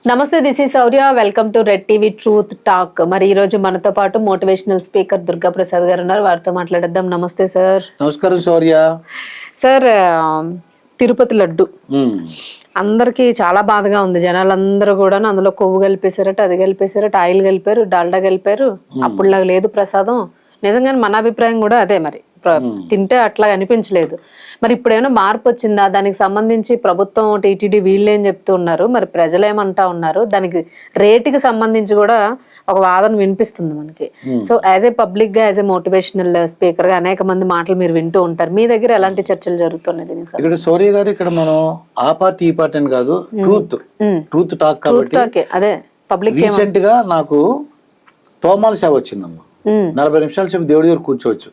నమస్తే, this is Shaurya. Welcome to red TV truth talk. మరి ఈ రోజు మనతో పాటు మోటివేషనల్ స్పీకర్ దుర్గా ప్రసాద్ గారు ఉన్నారు. వారితో మాట్లాడేద్దాం. నమస్తే సార్. నమస్కారం శౌర్య. సార్, తిరుపతి లడ్డు అందరికి చాలా బాధగా ఉంది. జనాలందరూ కూడా అందులో కొవ్వు కలిపేశారట, అది కలిపేశారట, ఆయిల్ కలిపారు, డాల్డా కలిపారు. అప్పుడులాగా లేదు ప్రసాదం. నిజంగానే మన అభిప్రాయం కూడా అదే. మరి తింటే అట్లా అనిపించలేదు. మరి ఇప్పుడు ఏమైనా మార్పు వచ్చిందా? దానికి సంబంధించి ప్రభుత్వం టీటీడీ వీళ్ళేం చెప్తూ ఉన్నారు, మరి ప్రజలు ఏమంటా ఉన్నారు? దానికి రేటుకి సంబంధించి కూడా ఒక వాదన వినిపిస్తుంది మనకి. సో యాజ్ ఏ పబ్లిక్ గా, యాజ్ ఏ మోటివేషనల్ స్పీకర్ గా అనేక మంది మాటలు మీరు వింటూ ఉంటారు. మీ దగ్గర ఎలాంటి చర్చలు జరుగుతున్నాయి దీనికి? ఇక్కడ సౌర్య గారు, ఇక్కడ మనం ఆ పార్టీ ఈ పార్టీ అని కాదు, ట్రూత్ టాక్ కాబట్టి అదే పబ్లిక్. రీసెంట్ గా నాకు తోమాల సేవ వచ్చిందమ్మా. 40 నిమిషాల సేపు దేవుడి దగ్గర కూర్చోవచ్చు.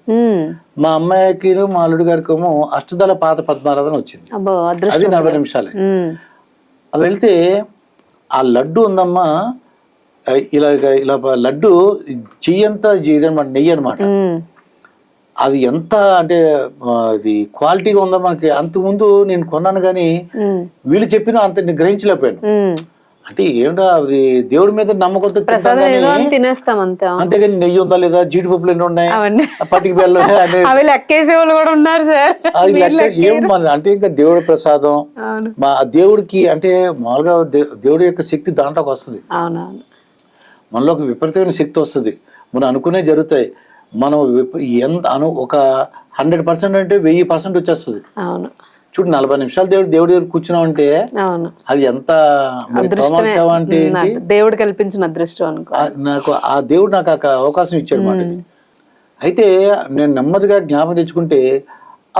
మా అమ్మాయికి మా అల్లుడి గారికి ఏమో అష్టదళ పాత పద్మారాధన వచ్చింది. అది 40 నిమిషాలే. వెళ్తే ఆ లడ్డు ఉందమ్మా, ఇలా ఇలా లడ్డు చెయ్యంతా ఇదనమాట, నెయ్యి అనమాట. అది ఎంత అంటే అది క్వాలిటీగా ఉందో మనకి. అంతకుముందు నేను కొన్నాను కానీ వీళ్ళు చెప్పిన అంత గ్రహించలేకపోయాను. అంటే ఏమిటో అది దేవుడి మీద నమ్మకంతో తినేస్తాం అంతే. అంతేగాని నెయ్యి ఉందా లేదా, జీడిపప్పులు ఎన్ని ఉన్నాయి, పట్టికి బెల్లం ఏం మన అంటే ఇంకా దేవుడి ప్రసాదం. మా దేవుడికి అంటే మామూలుగా దేవుడి యొక్క శక్తి దాంట్లోకి వస్తుంది. మనలో ఒక విపరీతమైన శక్తి వస్తుంది. మనం అనుకునే జరుగుతాయి. మనం ఎంత ఒక 100% అంటే 1000% వచ్చేస్తుంది. చూడు, 40 నిమిషాలు దేవుడి దగ్గర కూర్చున్నాం అంటే అది ఎంత సేవ అంటే దేవుడు కల్పించిన అదృష్టం అనుకో. నాకు ఆ దేవుడు నాకు అవకాశం ఇచ్చాడు మాట. అయితే నేను నెమ్మదిగా జ్ఞాపకం తెచ్చుకుంటే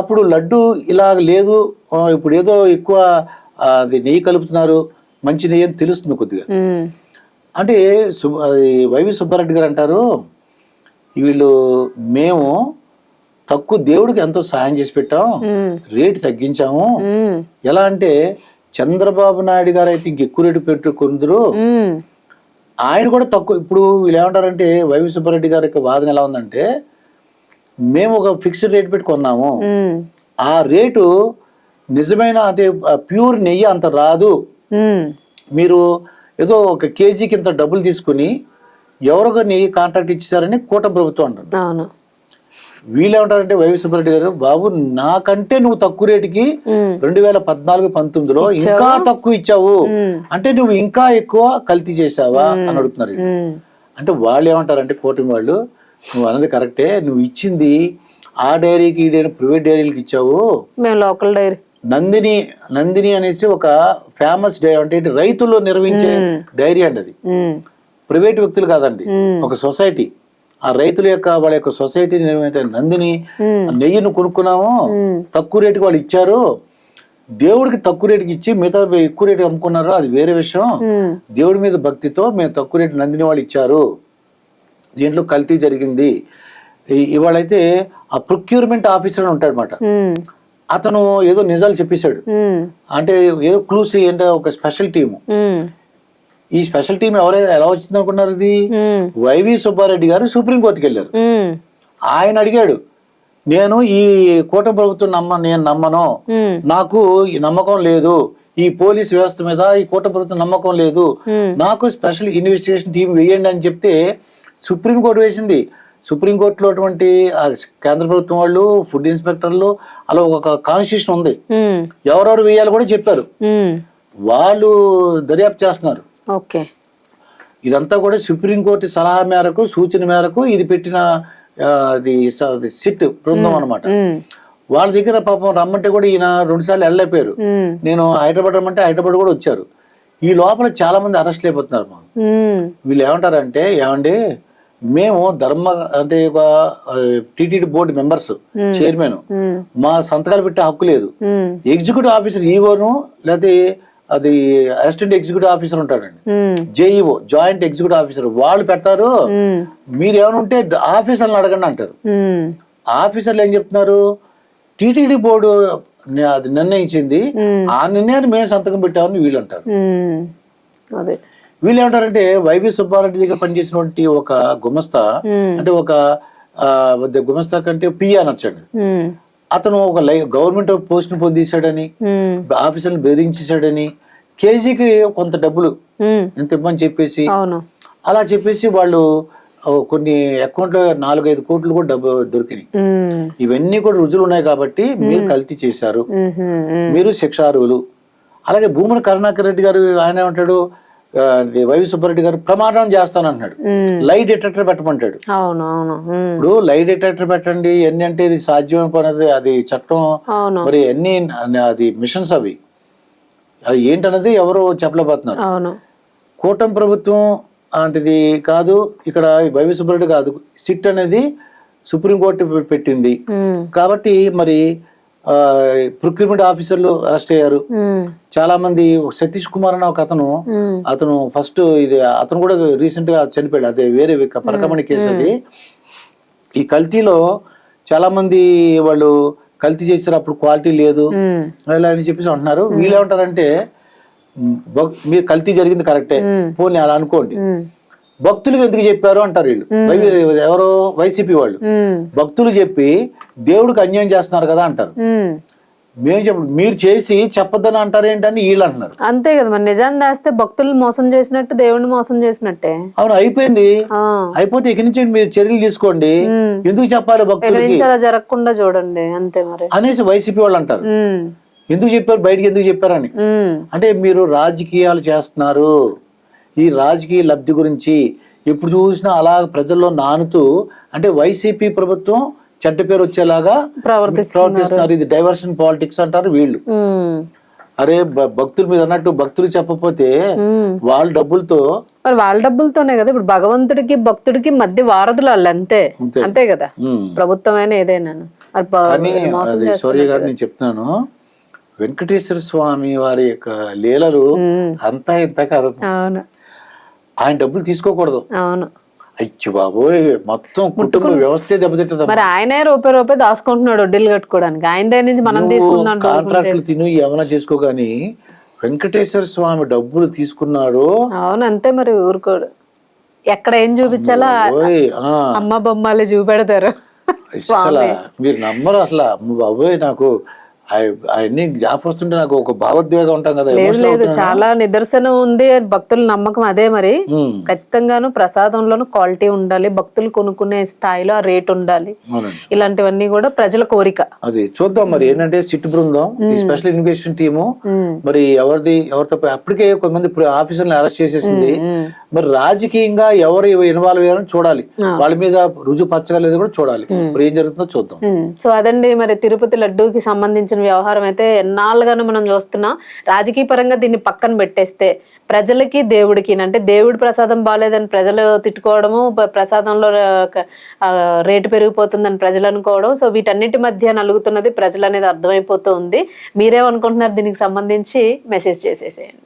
అప్పుడు లడ్డు ఇలా లేదు, ఇప్పుడు ఏదో ఎక్కువ అది నెయ్యి కలుపుతున్నారు, మంచి నెయ్యి అని తెలుస్తుంది కొద్దిగా. అంటే వైవి సుబ్బారెడ్డి గారు అంటారు, వీళ్ళు మేము తక్కువ దేవుడికి ఎంతో సహాయం చేసి పెట్టాం, రేటు తగ్గించాము. ఎలా అంటే చంద్రబాబు నాయుడు గారు అయితే ఇంకెక్కువ రేటు పెట్టుకుందరు, ఆయన కూడా తక్కువ. ఇప్పుడు వీళ్ళు ఏమంటారంటే వైవి సుబ్బారెడ్డి గారి యొక్క వాదన ఎలా ఉందంటే, మేము ఒక ఫిక్స్డ్ రేట్ పెట్టి కొన్నాము, ఆ రేటు నిజమైన అంటే ప్యూర్ నెయ్యి అంత రాదు, మీరు ఏదో ఒక కేజీకి ఇంత డబ్బులు తీసుకుని ఎవరికో నెయ్యి కాంట్రాక్ట్ ఇచ్చేసారని కూటమి ప్రభుత్వం అంటుంది. వీళ్ళు ఏమంటారంటే వైవి సుబ్బారెడ్డి గారు, బాబు నాకంటే నువ్వు తక్కువ రేటుకి 2014-19లో ఇంకా తక్కువ ఇచ్చావు, అంటే నువ్వు ఇంకా ఎక్కువ కల్తీ చేసావా అని అడుగుతున్నారు. అంటే వాళ్ళు ఏమంటారంటే కూటమి వాళ్ళు, నువ్వు అన్నది కరెక్టే, నువ్వు ఇచ్చింది ఆ డైరీకి ఈ డైరీ ప్రైవేట్ డైరీలకు ఇచ్చావు. మేము లోకల్ డైరీ నందిని అనేసి ఒక ఫేమస్ డైరీ, అంటే రైతులు నిర్వహించే డైరీ అండి. అది ప్రైవేట్ వ్యక్తులు కాదండి, ఒక సొసైటీ. ఆ రైతుల యొక్క వాళ్ళ యొక్క సొసైటీ నిర్వహించే నందిని నెయ్యిని కొనుక్కున్నాము, తక్కువ రేటుకి వాళ్ళు ఇచ్చారు. దేవుడికి తక్కువ రేటుకి ఇచ్చి మిగతా ఎక్కువ రేటుకి అమ్ముకున్నారు, అది వేరే విషయం. దేవుడి మీద భక్తితో మేము తక్కువ రేటు నందిని వాళ్ళు ఇచ్చారు, దీంట్లో కల్తీ జరిగింది. ఇవాళైతే ఆ ప్రొక్యూర్మెంట్ ఆఫీసర్ ఉంటాడు అనమాట, అతను ఏదో నిజాలు చెప్పేశాడు. అంటే ఏదో క్లూస్ ఏంటంటే ఒక స్పెషల్ టీము. ఈ స్పెషల్ టీం ఎలా వచ్చింది అనుకున్నారు? ఇది వైవి సుబ్బారెడ్డి గారు సుప్రీంకోర్టుకి వెళ్ళారు. ఆయన అడిగాడు, నేను ఈ కూటమి ప్రభుత్వం నేను నమ్మను, నాకు ఈ నమ్మకం లేదు, ఈ పోలీస్ వ్యవస్థ మీద ఈ కూటమి ప్రభుత్వం నమ్మకం లేదు, నాకు స్పెషల్ ఇన్వెస్టిగేషన్ టీం వేయండి అని చెప్తే సుప్రీంకోర్టు వేసింది. సుప్రీంకోర్టులో అటువంటి కేంద్ర ప్రభుత్వం వాళ్ళు, ఫుడ్ ఇన్స్పెక్టర్లు, అలా ఒక కాన్స్టిట్యూషన్ ఉంది, ఎవరెవరు వేయాలి కూడా చెప్పారు. వాళ్ళు దర్యాప్తు చేస్తున్నారు. ఇదంతా కూడా సుప్రీంకోర్టు సలహా మేరకు, సూచన మేరకు ఇది పెట్టిన సిట్ బృందం అనమాట. వాళ్ళ దగ్గర పాపం రమ్మంటే కూడా ఈయన 2 సార్లు వెళ్ళైపోయారు. నేను హైదరాబాద్ రమ్మంటే హైదరాబాద్ కూడా వచ్చారు. ఈ లోపల చాలా మంది అరెస్ట్ అయిపోతున్నారు. వీళ్ళు ఏమంటారంటే, ఏమండి మేము అంటే ఒక టీటీడీ బోర్డు మెంబర్స్, చైర్మన్, మా సంతకాలు పెట్టే హక్కు లేదు. ఎగ్జిక్యూటివ్ ఆఫీసర్ ఈవోను లేకపోతే అది అసిస్టెంట్ ఎగ్జిక్యూటివ్ ఆఫీసర్ ఉంటాడండి, జేఈఓ జాయింట్ ఎగ్జిక్యూటివ్ ఆఫీసర్, వాళ్ళు పెడతారు. మీరు ఏమైనా ఉంటే ఆఫీసర్లను అడగండి అంటారు. ఆఫీసర్లు ఏం చెప్తున్నారు, టీటీడీ బోర్డు అది నిర్ణయించింది, ఆ నిర్ణయాన్ని మేము సంతకం పెట్టామని వీళ్ళు అంటారు. వీళ్ళు ఏమంటారంటే, వైవి సుబ్బారెడ్డి దగ్గర పనిచేసినటువంటి ఒక గుమస్తా, అంటే ఒక గుమస్తా కంటే పిఏ అనొచ్చండి, అతను ఒక గవర్నమెంట్ పోస్ట్ పొందేశాడని, ఆఫీసర్ని బెదిరించేశాడని, కేజీకి కొంత డబ్బులు ఇంత ఇవ్వని చెప్పేసి అవును. అలా చెప్పేసి వాళ్ళు కొన్ని అకౌంట్లో 4-5 కోట్లు కూడా డబ్బు దొరికినాయి. ఇవన్నీ కూడా రుజువులు ఉన్నాయి కాబట్టి మీరు కల్తీ చేశారు, మీరు శిక్షార్హులు. అలాగే భూమన కరుణాకర్ రెడ్డి గారు ఆయన ఏమంటాడు, వైవి సుబ్బారెడ్డి గారు ప్రమాణం చేస్తానంటున్నాడు, లై డిటెక్టర్ పెట్టమంటాడు. అవును అవును. ఇప్పుడు లై డిటెక్టర్ పెట్టండి ఎన్ని అంటే ఇది సాధ్యమైన పని, అది చట్టం, మరి ఎన్ని అది మిషన్స్ అవి అది ఏంటన్నది ఎవరు చెప్పలేకపోతున్నారు. అవును. కూటమి ప్రభుత్వం అలాంటిది కాదు, ఇక్కడ వైవి సుబ్బారెడ్డి కాదు, సిట్ అనేది సుప్రీంకోర్టు పెట్టింది కాబట్టి మరి ప్రొక్యూర్మెంట్ ఆఫీసర్లు అరెస్ట్ అయ్యారు చాలా మంది. సతీష్ కుమార్ అనే ఒక అతను ఫస్ట్ ఇది అతను కూడా రీసెంట్ గా చనిపోయాడు, అదే వేరే పరకమణి కేసు అది. ఈ కల్తీలో చాలా మంది వాళ్ళు కల్తీ చేశారు, అప్పుడు క్వాలిటీ లేదు ఇలా అని చెప్పేసి అంటున్నారు. వీళ్ళు ఏమంటారంటే మీరు కల్తీ జరిగింది కరెక్టే, పోనీ అలా అనుకోండి, భక్తులకు ఎందుకు చెప్పారు అంటారు వీళ్ళు. ఎవరో వైసీపీ వాళ్ళు భక్తులు చెప్పి దేవుడికి అన్యాయం చేస్తున్నారు కదా అంటారు. మీరు చేసి చెప్పొద్దని అంటారు ఏంటని వీళ్ళు అంటున్నారు. అంతే కదా, మరి నిజాన్ని దాస్తే భక్తులు మోసం చేసినట్టు దేవుడిని మోసం చేసినట్టే. అవును, అయిపోయింది. అయిపోతే ఇక నుంచి మీరు చర్యలు తీసుకోండి, ఎందుకు చెప్పాలి భక్తులకి, అలా జరగకుండా చూడండి అంతే మరి అనేసి వైసీపీ వాళ్ళు అంటారు. ఎందుకు చెప్పారు, బయటికి ఎందుకు చెప్పారని. అంటే మీరు రాజకీయాలు చేస్తున్నారు, ఈ రాజకీయ లబ్ధి గురించి ఎప్పుడు చూసినా అలా ప్రజల్లో నానుతూ, అంటే వైసీపీ ప్రభుత్వం చెడ్డ పేరు వచ్చేలాగా ప్రవర్తిస్తున్నారు. ఇది డైవర్షన్ పాలిటిక్స్ అంటారు వీళ్ళు. అరే భక్తులు మీరు అన్నట్టు భక్తులు చెప్పకపోతే వాళ్ళ డబ్బులతో, మరి వాళ్ళ డబ్బులతోనే కదా ఇప్పుడు భగవంతుడికి భక్తుడికి మధ్య వారధులు వాళ్ళు. అంతే అంతే కదా ప్రభుత్వమైన ఏదైనా. సూర్య గారు నేను చెప్తున్నాను, వెంకటేశ్వర స్వామి వారి యొక్క లీలలు అంతా ఇంత కాదు. ఆయన డబ్బులు తీసుకోకూడదు. అవును. అయ్యో బాబోయ్, మొత్తం కుటుంబ వ్యవస్థే దెబ్బతింటది. మరి ఆయనే రూపాయి దాచుకుంటున్నాడు వడ్డీలు కట్టుకోవడానికి, ఆయన దగ్గర నుంచి మనం తీసుకుందాం. కాంట్రాక్టులు తిను ఏమైనా చేసుకోగాని వెంకటేశ్వర స్వామి డబ్బులు తీసుకున్నాడు. అవును అంతే, మరి ఊరుకోడు. ఎక్కడ ఏం చూపించాలా అమ్మ బొమ్మలు చూపెడతారు. మీరు నమ్మరు అసలు. బాబోయ్, నాకు అవన్నీ జ్ఞాపొస్తుంటే నాకు ఒక భావోద్వేగం ఉంటాం కదా. లేదు చాలా నిదర్శనం ఉంది, భక్తుల నమ్మకం అదే. మరి ఖచ్చితంగాను ప్రసాదంలోను క్వాలిటీ ఉండాలి, భక్తులు కొనుక్కునే స్థాయిలో ఆ రేట్ ఉండాలి, ఇలాంటివన్నీ కూడా ప్రజల కోరిక. అది చూద్దాం మరి ఏంటంటే సిట్ బృందం, స్పెషల్ ఇన్వెస్టిగేషన్ టీము మరి ఎవరితో అప్పటికే కొంతమంది ఆఫీసర్ని అరెస్ట్ చేసేసింది. మరి రాజకీయంగా ఎవరు ఇన్వాల్వ్ అయ్యారని చూడాలి, వాళ్ళ మీద రుజువు పరచగలేదు కూడా చూడాలి. మరి ఏం జరుగుతుందో చూద్దాం. సో అదండి మరి తిరుపతి లడ్డూకి సంబంధించిన వ్యవహారం అయితే ఎన్నాళ్ళుగానో మనం చూస్తున్నాం. రాజకీయ పరంగా దీన్ని పక్కన పెట్టేస్తే ప్రజలకి దేవుడికి, అంటే దేవుడి ప్రసాదం బాగాలేదని ప్రజలు తిట్టుకోవడము, ప్రసాదంలో రేటు పెరిగిపోతుందని ప్రజలు అనుకోవడం, సో వీటన్నిటి మధ్య నలుగుతున్నది ప్రజలు అనేది అర్థమైపోతూ ఉంది. మీరేమనుకుంటున్నారు దీనికి సంబంధించి మెసేజ్ చేసేసేయండి.